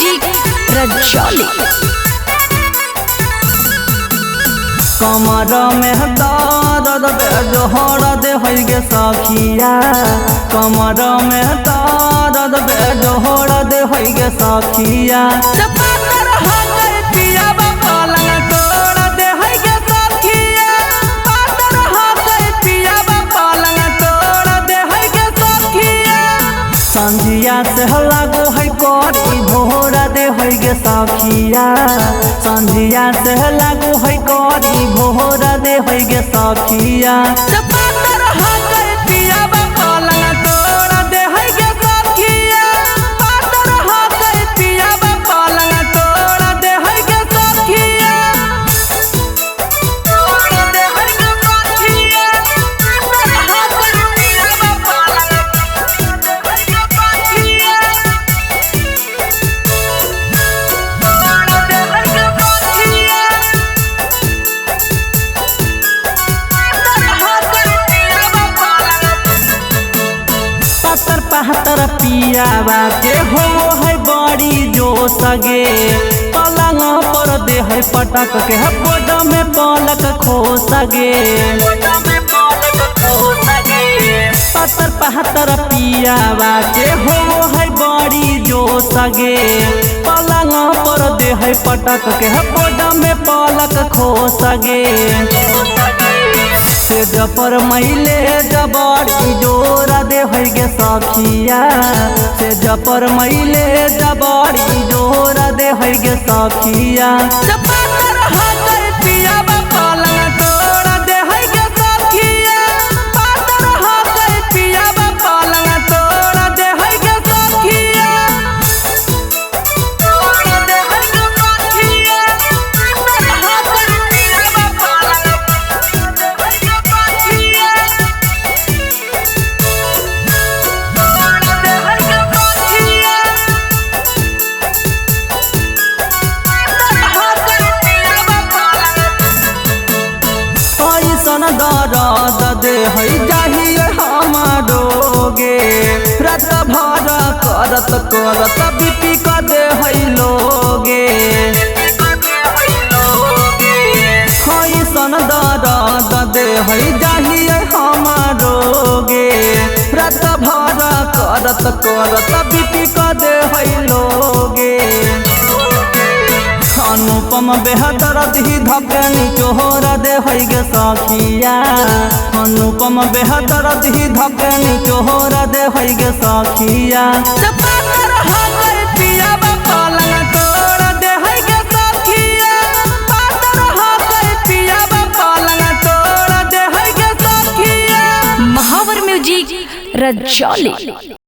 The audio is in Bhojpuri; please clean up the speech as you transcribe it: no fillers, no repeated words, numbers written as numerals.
म्यूजिक रजौली। कमर में दर्द बेजोहर दे गे सखिया, कमर में दर्द बेजोहर दे गे सखिया। संझिया से लागो है करी भोर दे गे सखिया, संझिया से लागो है करी भोर दे गे सखिया। पहतर पियावा के हो है बड़ी जो सगे, पलंग पर दे है पटक के बोड में पलक खो सगे। पतर पहतर पियावा के हो है बड़ी जो सगे, पलंग पर दे है पटक के बोड में पलक खो सगे। सेज पर मैले जबड़ी जोरा दे गे सखिया, सेज पर मैले जबड़ी जोरा दे गे सखिया। दर्द दे है जाहिए हमारोगे, रात भर करत करत बीपी क दे है लोगे। सन दर्द दे है जाहिए हमारोगे, रात भर करत करत बीपी क दे है लोगे। अनुपम बेहतर दी धकनी चोहर दे गे सखिया, अनुपम बेहतर दी धकनी चोहर दे गे सखिया। महावर म्यूजिक रजौली।